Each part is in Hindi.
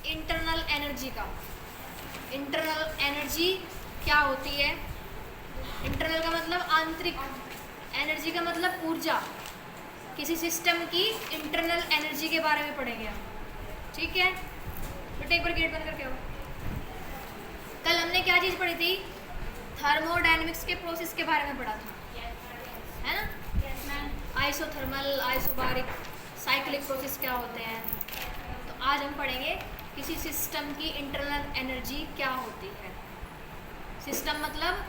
इंटरनल एनर्जी का। इंटरनल एनर्जी क्या होती है? इंटरनल का मतलब आंतरिक, एनर्जी का मतलब ऊर्जा। किसी सिस्टम की इंटरनल एनर्जी के बारे में पढ़ेंगे हम, ठीक है बेटा? एक बार गेट बंद करके आओ। कल हमने क्या चीज़ पढ़ी थी? थर्मोडायनेमिक्स के प्रोसेस के बारे में पढ़ा था, है ना? आइसोथर्मल, आइसोबारिक, साइक्लिक प्रोसेस क्या होते हैं। तो आज हम पढ़ेंगे किसी सिस्टम की इंटरनल एनर्जी क्या होती है। सिस्टम मतलब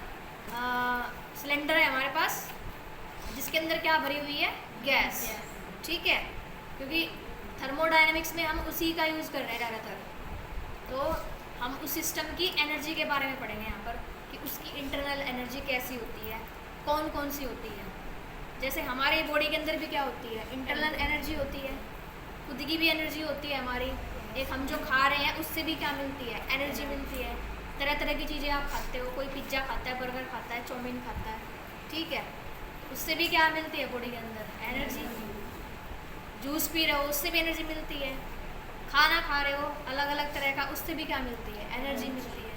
सिलेंडर है हमारे पास, जिसके अंदर क्या भरी हुई है? गैस, ठीक है? क्योंकि थर्मोडायनेमिक्स में हम उसी का यूज़ कर रहे हैं ज़्यादातर, तो हम उस सिस्टम की एनर्जी के बारे में पढ़ेंगे यहाँ पर कि उसकी इंटरनल एनर्जी कैसी होती है, कौन कौन सी होती है। जैसे हमारे बॉडी के अंदर भी क्या होती है? इंटरनल एनर्जी होती है, खुद की भी एनर्जी होती है हमारी। एक हम जो खा रहे हैं उससे भी क्या मिलती है? एनर्जी मिलती है। तरह तरह की चीज़ें आप खाते हो, कोई पिज्ज़ा खाता है, बर्गर खाता है, चाउमीन खाता है, ठीक है? उससे भी क्या मिलती है बॉडी के अंदर? एनर्जी। जूस पी रहे हो उससे भी एनर्जी मिलती है। खाना खा रहे हो अलग अलग तरह का, उससे भी क्या मिलती है? एनर्जी मिलती है।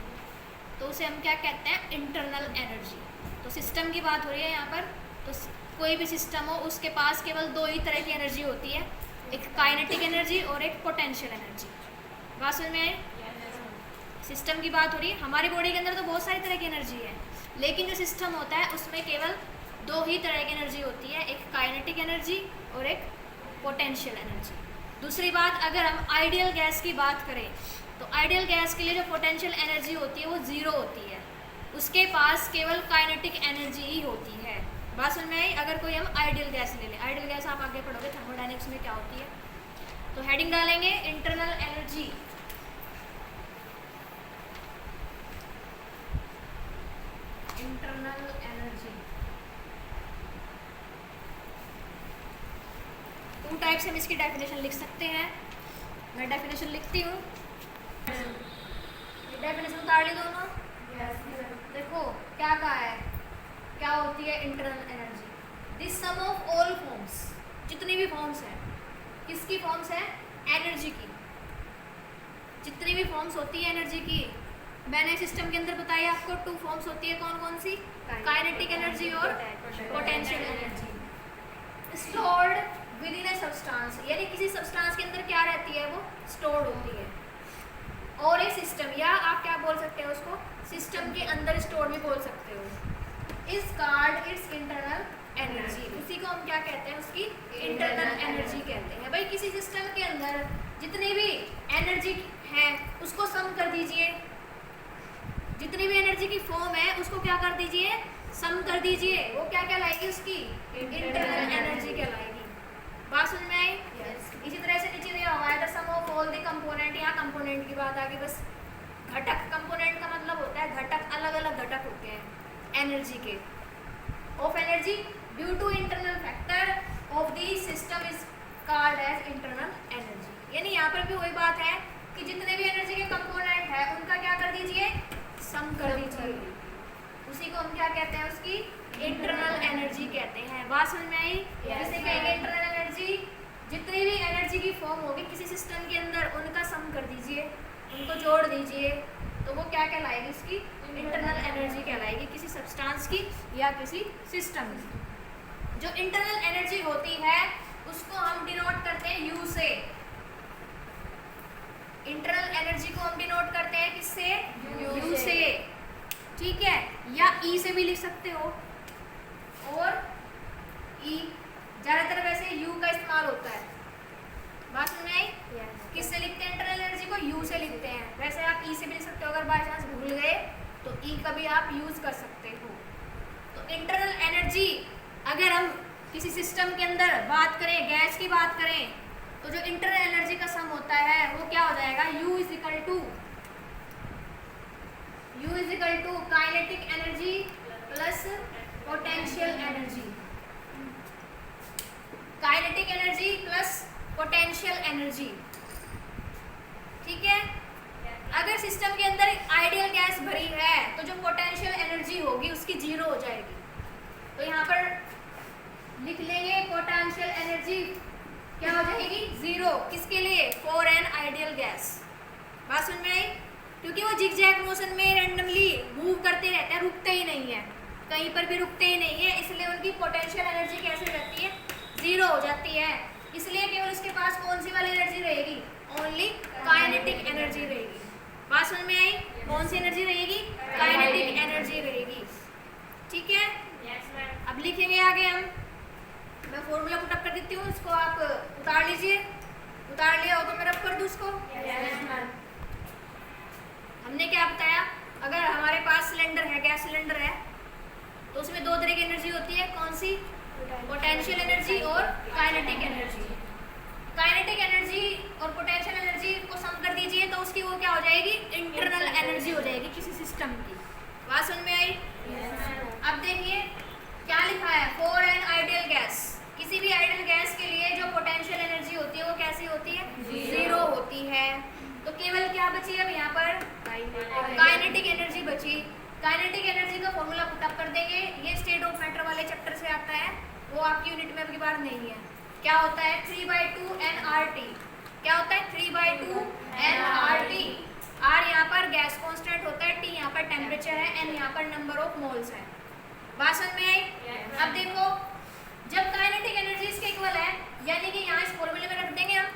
तो उसे हम क्या कहते हैं? Internal energy. तो सिस्टम की बात हो रही है यहाँ पर। तो कोई भी सिस्टम हो उसके पास केवल दो ही तरह की एनर्जी होती है, एक काइनेटिक एनर्जी और एक पोटेंशियल एनर्जी। बात समझ में आई? सिस्टम की बात हो रही है। हमारी बॉडी के अंदर तो बहुत सारी तरह की एनर्जी है, लेकिन जो सिस्टम होता है उसमें केवल दो ही तरह की एनर्जी होती है, एक काइनेटिक एनर्जी और एक पोटेंशियल एनर्जी। दूसरी बात, अगर हम आइडियल गैस की बात करें तो आइडियल गैस के लिए जो पोटेंशियल एनर्जी होती है वो ज़ीरो होती है, उसके पास केवल काइनेटिक एनर्जी ही होती है। बात समझ में आई? अगर कोई हम आइडियल गैस ले लें, आइडियल गैस आप आगे पढ़ोगे थर्मोडायनेमिक्स में क्या होती है। तो हेडिंग डालेंगे internal energy. Internal energy two type से हम इसकी डेफिनेशन लिख सकते हैं। मैं डेफिनेशन लिखती हूँ, डेफिनेशन उतार ली दोनों। देखो क्या कहा है, क्या होती है internal energy? This sum of all forms, जितनी भी फॉर्म्स हैं। किसकी फॉर्म्स है? एनर्जी की। जितनी भी फॉर्म्स होती है एनर्जी की, मैंने सिस्टम के अंदर बताया आपको टू फॉर्म्स होती है। कौन कौन सी? काइनेटिक एनर्जी और potential energy. Stored with in a substance, यानी किसी सब्सटेंस के अंदर क्या रहती है? वो स्टोर्ड होती है। और एक सिस्टम, या आप क्या बोल सकते हो उसको? सिस्टम के अंदर स्टोर्ड भी बोल सकते हो। Is called its internal energy. उसी को हम क्या कहते हैं? उसकी इंटरनल एनर्जी कहते हैं। भाई किसी सिस्टम के अंदर जितनी भी एनर्जी है उसको सम कर दीजिए, जितनी भी एनर्जी की फॉर्म है उसको क्या कर दीजिए? सम कर दीजिए। वो क्या कहलाएगी? उसकी इंटरनल एनर्जी कहलाएगी। बात समझ में आई? इसी तरह से नीचे दिया हुआ है the sum of all the component. यहाँ कंपोनेंट की बात आ गई। बस घटक, कंपोनेंट का मतलब होता है घटक, अलग अलग घटक होते हैं एनर्जी के। Of energy due to internal factor of the system is called as internal energy. यानी यहाँ पर भी वही बात है कि जितने भी एनर्जी के कंपोनेंट है उनका क्या कर दीजिए? सम कर दीजिए। उसी को हम क्या कहते हैं? उसकी इंटरनल एनर्जी कहते हैं। बात समझ में आई? जैसे कहेंगे इंटरनल एनर्जी, जितनी भी एनर्जी की फॉर्म होगी किसी सिस्टम के अंदर उनका सम कर दीजिए, उनको जोड़ दीजिए, तो वो क्या कहलाएगी? उसकी इंटरनल एनर्जी कहलाएगी, किसी सब्सटेंस की या किसी सिस्टम की। जो इंटरनल एनर्जी होती है उसको हम डिनोट करते हैं यू से। इंटरनल एनर्जी को हम डिनोट करते हैं किससे? यू से, ठीक है? या ई से भी लिख सकते हो, और ई ज़्यादातर वैसे यू का इस्तेमाल होता है। बात समझ में आई? किससे लिखते हैं इंटरनल एनर्जी को? यू से लिखते हैं। वैसे आप ई से भी लिख सकते हो, अगर बाय चांस भूल गए तो ई का भी आप यूज़ कर सकते हो। तो इंटरनल एनर्जी, अगर हम किसी सिस्टम के अंदर बात करें, गैस की बात करें, तो जो इंटरनल एनर्जी का सम होता है वो क्या हो जाएगा? U is equal to kinetic energy plus potential energy. Kinetic energy plus potential energy, ठीक है? अगर सिस्टम के अंदर आइडियल गैस भरी है तो जो पोटेंशियल एनर्जी होगी उसकी जीरो हो जाएगी। तो यहाँ पर लिख लेंगे पोटेंशियल एनर्जी क्या हो जाएगी? जीरो। किसके लिए? For an ideal gas. बात समझ में आई? क्योंकि वो जिगजैग मोशन में रैंडमली मूव करते रहते हैं, रुकते ही नहीं है, कहीं पर भी रुकते ही नहीं है, इसलिए उनकी पोटेंशियल एनर्जी कैसे रहती है? जीरो हो जाती है। इसलिए केवल उसके पास कौन सी वाली एनर्जी रहेगी? ओनली काइनेटिक एनर्जी रहेगी। बात समझ में आई? कौन सी एनर्जी रहेगी? काइनेटिक एनर्जी रहेगी। ठीक है, अब लिखेंगे आगे हम। मैं फॉर्मूला पुटअप कर देती हूँ, इसको आप उतार लीजिए। उतार लिया हो तो मैं रब कर दूँ उसको। हमने क्या बताया? अगर हमारे पास सिलेंडर है, गैस सिलेंडर है, तो उसमें दो तरह की एनर्जी होती है। कौन सी? पोटेंशियल एनर्जी और काइनेटिक एनर्जी। काइनेटिक एनर्जी और पोटेंशियल एनर्जी को सम कर दीजिए तो उसकी वो क्या हो जाएगी? इंटरनल एनर्जी हो जाएगी किसी सिस्टम की। बात समझ में आई? अब देखिए क्या लिखा है, फॉर एन आइडियल गैस। किसी भी आइडियल गैस के लिए जो पोटेंशियल एनर्जी होती है वो कैसी होती है? जीरो होती है। तो केवल क्या बची अब यहाँ पर? काइनेटिक एनर्जी बची। काइनेटिक एनर्जी का फॉर्मूला पुटअप कर देंगे। ये स्टेट ऑफ मैटर वाले चैप्टर से आता है, वो आपकी यूनिट में अब की बार नहीं है। क्या होता है? 3/2 nRT। क्या होता है? 3/2 nRT। R यहाँ पर गैस कांस्टेंट होता है, T यहाँ पर टेम्परेचर है, N यहाँ पर नंबर ऑफ मोल्स है। बात समझ में आई? अब देखो, जब काइनेटिक एनर्जी इसके इक्वल है, यानी कि यहाँ इस फॉर्मूले में रख देंगे हम,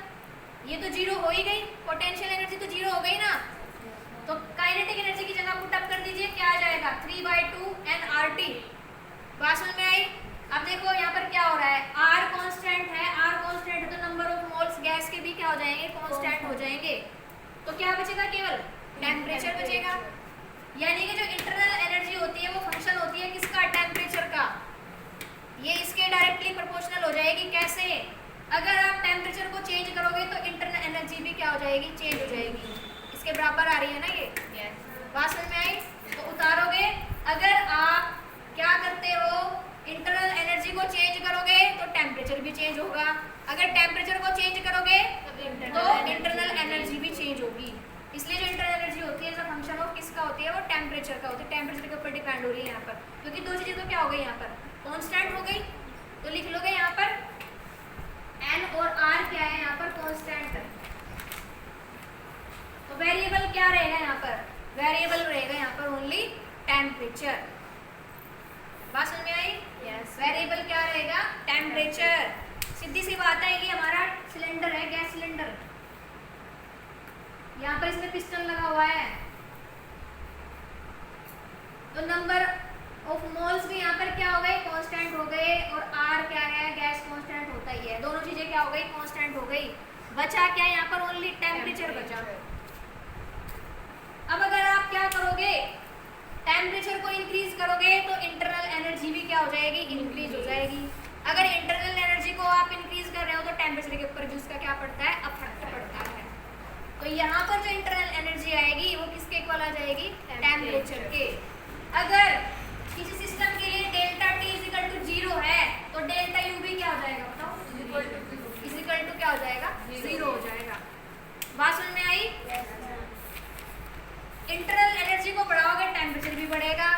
ये तो जीरो हो ही गई, पोटेंशियल एनर्जी तो जीरो हो गई ना, तो काइनेटिक एनर्जी की जगह पुट अप कर दीजिए, क्या आ जाएगा? 3/2 nRT। बात समझ में आई? अब देखो यहाँ पर क्या हो रहा है, R कांस्टेंट है, R कांस्टेंट है तो नंबर ऑफ मोल्स गैस के भी क्या हो जाएंगे? कांस्टेंट हो जाएंगे। तो क्या बचेगा? केवल टेम्परेचर बचेगा। यानी कि जो इंटरनल एनर्जी होती है वो फंक्शन होती है किसका? टेम्परेचर का। ये इसके डायरेक्टली प्रोपोर्शनल हो जाएगी। कैसे? अगर आप टेम्परेचर को चेंज करोगे तो इंटरनल एनर्जी भी क्या हो जाएगी? चेंज हो जाएगी। इसके बराबर आ रही है ना ये। बात समझ में आई? तो उतारोगे, अगर आप क्या करते हो, इंटरनल एनर्जी को चेंज करोगे तो टेम्परेचर भी चेंज होगा। अगर टेम्परेचर को चेंज करोगे तो इंटरनल एनर्जी भी चेंज होगी। इसलिए जो इंटरनल एनर्जी होती है जो फंक्शन ऑफ किसका होती है? वो टेम्परेचर का होती है। टेम्परेचर के ऊपर डिपेंड हो रही है यहाँ पर, क्योंकि दो चीजें तो क्या हो गई यहाँ पर? कांस्टेंट हो गई। तो लिख लोगे यहाँ पर N और R क्या है यहाँ पर? कांस्टेंट। तो वेरिएबल क्या रहेगा यहाँ पर? वेरिएबल रहेगा यहाँ पर ओनली टेम्परेचर। बात समझ में आई? यस। वेरिएबल क्या रहेगा? टेम्परेचर। सीधी सी बात है, ये हमारा सिलेंडर है, गैस सिलेंडर। यहाँ पर इसमें पिस्टन लगा हुआ है, तो नंबर ऑफ मोल्स भी यहाँ पर क्या हो गए? कांस्टेंट हो गए। और R क्या है? गैस कांस्टेंट होता ही है। दोनों चीजें क्या हो गई? कांस्टेंट हो गई। बचा क्या यहाँ पर? ओनली टेम्परेचर बचा। अब अगर आप क्या करोगे, टेम्परेचर को इंक्रीज करोगे तो इंटरनल एनर्जी भी क्या हो जाएगी? इंक्रीज हो जाएगी। अगर इंटरनल एनर्जी को आप इंक्रीज कर रहे हो तो टेम्परेचर के ऊपर भी उसका क्या पड़ता है? इफेक्ट पड़ता है। तो यहाँ पर जो इंटरनल एनर्जी आएगी वो किसके इक्वल आ जाएगी? टेम्परेचर के। अगर किसी सिस्टम के लिए डेल्टा T 0 है तो डेल्टा U भी क्या हो जाएगा? बताओ, इक्वल टू क्या हो जाएगा? 0 हो जाएगा। बात समझ में आई? इंटरनल एनर्जी को बढ़ाओगे टेम्परेचर भी बढ़ेगा।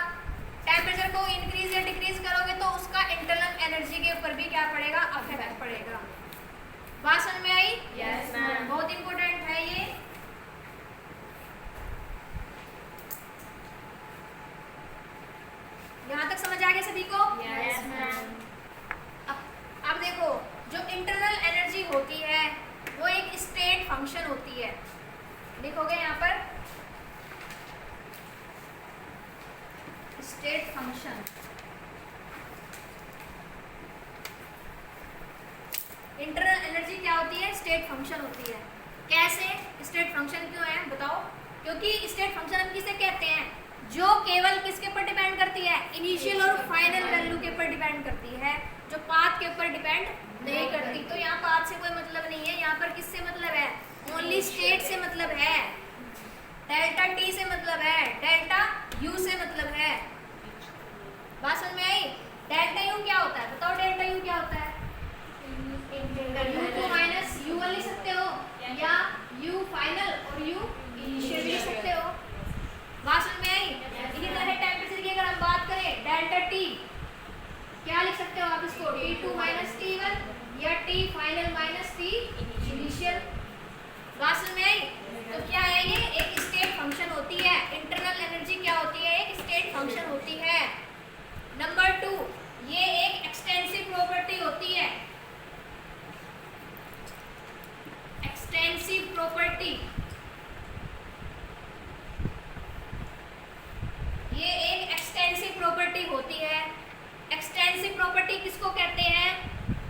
टेम्परेचर को इंक्रीज या डिक्रीज करोगे तो उसका इंटरनल एनर्जी के ऊपर भी क्या पड़ेगा? इफेक्ट पड़ेगा। बात समझ में आई? Yes ma'am. बहुत इंपॉर्टेंट है ये। यहाँ तक समझ आ गया सभी को? Yes ma'am. अब देखो, जो इंटरनल एनर्जी होती है वो एक स्टेट फंक्शन होती है। लिखोगे यहाँ पर स्टेट फंक्शन। इंटरनल एनर्जी क्या होती है? स्टेट फंक्शन होती है। कैसे? स्टेट फंक्शन क्यों है बताओ? क्योंकि स्टेट फंक्शन हम किसे कहते हैं? जो केवल किसके ऊपर डिपेंड करती है? इनिशियल और फाइनल वैल्यू के ऊपर डिपेंड करती है, जो पाथ के ऊपर डिपेंड नहीं करती। तो यहाँ पाथ से कोई मतलब नहीं है, यहाँ पर किससे मतलब है? ओनली स्टेट से मतलब है। डेल्टा T से मतलब है, डेल्टा U से मतलब है। बात समझ में आई? डेल्टा U क्या होता है? बताओ डेल्टा U क्या होता है? U को माइनस U1 लिख सकते हो, या U फाइनल और U इनिशियल लिख सकते हो। बात समझ में आई? इसी तरह टेम्परेचर की अगर हम बात करें, डेल्टा T क्या लिख सकते हो आप इसको? T2 माइनस T1 या T final minus T initial. बात समझ में आई? तो क्या है ये? प्रॉपर्टी, ये एक एक्सटेंसिव प्रॉपर्टी होती है। एक्सटेंसिव प्रॉपर्टी किसको कहते हैं?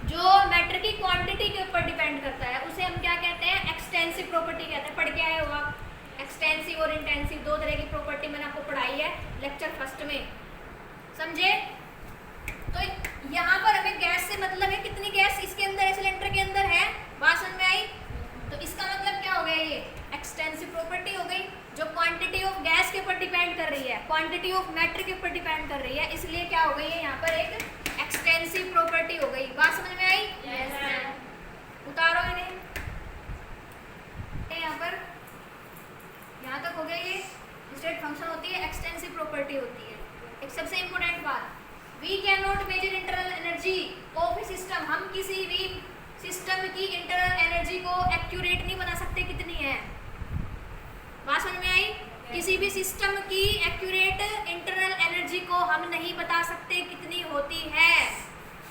जो मैटर की क्वांटिटी के ऊपर डिपेंड करता है उसे हम क्या कहते हैं? एक्सटेंसिव प्रॉपर्टी कहते हैं। पढ़ के आए हो आप? एक्सटेंसिव और इंटेंसिव दो तरह की प्रॉपर्टी मैंने आपको पढ़ाई है लेक्चर फर्स्ट में, समझे? तो यहाँ पर हमें गैस से मतलब है कितनी गैस इसके अंदर सिलेंडर के अंदर है, बात समझ में आई? तो इसका मतलब क्या हो गया? ये एक्सटेंसिव प्रॉपर्टी हो गई जो क्वांटिटी ऑफ गैस के ऊपर डिपेंड कर रही है, क्वांटिटी ऑफ मैटर के ऊपर डिपेंड कर रही है, इसलिए क्या हो गई है यहाँ पर एक एक्सटेंसिव प्रॉपर्टी हो गई। बात समझ में आई? Yes ma'am. उतारो इन्हें यहाँ पर, यहाँ तक हो गया। ये स्टेट फंक्शन होती है, एक्सटेंसिव प्रॉपर्टी होती है। एक सबसे इंपॉर्टेंट बात, we can not measure internal energy of a system. हम किसी भी सिस्टम की इंटरनल एनर्जी को एक्यूरेट नहीं बना सकते कितनी है। बात समझ में आई? किसी भी सिस्टम की एक्यूरेट इंटरनल एनर्जी को हम नहीं बता सकते कितनी होती है।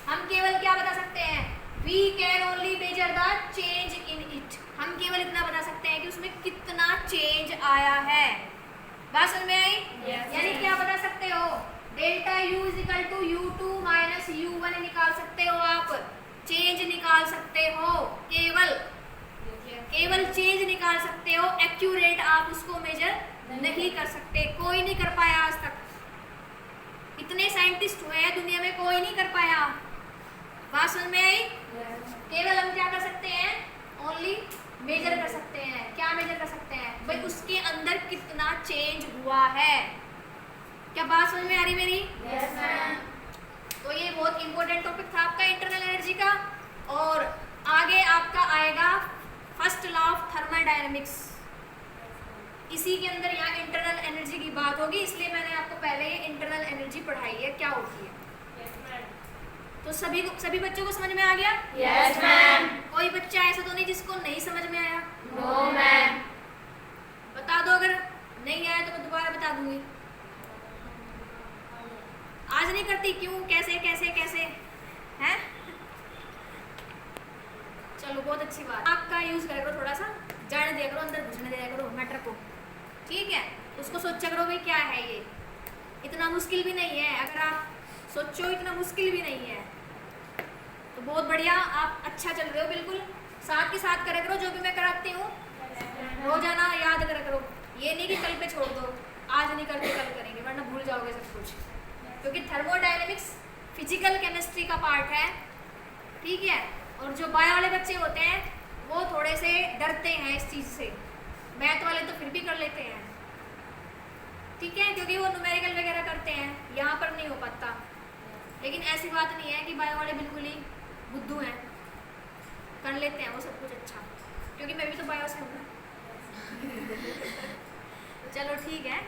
हम केवल क्या बता सकते हैं? We can only measure the change in it. हम केवल इतना बता सकते हैं कि उसमें कितना चेंज आया है। बात समझ में आई? यानी क्या बता सकते हो? Delta U is equal to U2 minus U1 निकाल सकते हो आप, चेंज निकाल सकते हो, केवल चेंज निकाल सकते हो। एक्यूरेट आप उसको मेजर नहीं कर सकते, कोई नहीं कर पाया आज तक। इतने साइंटिस्ट हुए हैं दुनिया में, कोई नहीं कर पाया। बात समझ में आई? केवल हम क्या कर सकते हैं? ओनली मेजर कर सकते हैं। क्या मेजर कर सकते हैं? भाई उसके अंदर कितना चेंज हुआ है। क्या बात समझ में आ रही मेरी? Yes ma'am. तो ये बहुत इंपॉर्टेंट टॉपिक था आपका इंटरनल एनर्जी का। और आगे आपका आएगा फर्स्ट लॉ ऑफ थर्मोडायनेमिक्स, इसी के अंदर यहाँ इंटरनल एनर्जी की बात होगी, इसलिए मैंने आपको पहले ये इंटरनल एनर्जी पढ़ाई है क्या होती है। तो सभी बच्चों को समझ में आ गया? Yes ma'am. कोई बच्चा ऐसा तो नहीं जिसको नहीं समझ में आया? No ma'am. बता दो, अगर नहीं आया तो मैं दोबारा बता दूंगी। आज नहीं करती क्यों? कैसे कैसे कैसे हैं? चलो बहुत अच्छी बात। आपका यूज करा करो, थोड़ा सा जाने दिया करो, अंदर घुसने दिया करो मैटर को, ठीक है? उसको सोचा करो भाई क्या है ये, इतना मुश्किल भी नहीं है। अगर आप सोचो इतना मुश्किल भी नहीं है तो बहुत बढ़िया, आप अच्छा चल रहे हो बिल्कुल। साथ के साथ करा करो जो भी मैं कराती हूँ, रोजाना याद करा करो। ये नहीं कि कल पे छोड़ दो, आज नहीं करते कल करेंगे, वरना भूल जाओगे सब कुछ। क्योंकि थर्मोडायनेमिक्स फिजिकल केमिस्ट्री का पार्ट है, ठीक है? और जो बायो वाले बच्चे होते हैं वो थोड़े से डरते हैं इस चीज़ से, मैथ वाले तो फिर भी कर लेते हैं, ठीक है? क्योंकि वो न्यूमेरिकल वगैरह करते हैं, यहाँ पर नहीं हो पाता। लेकिन ऐसी बात नहीं है कि बायो वाले बिल्कुल ही बुद्धू हैं, कर लेते हैं वो सब कुछ अच्छा, क्योंकि मैं भी तो बायो से हूँ। चलो ठीक है।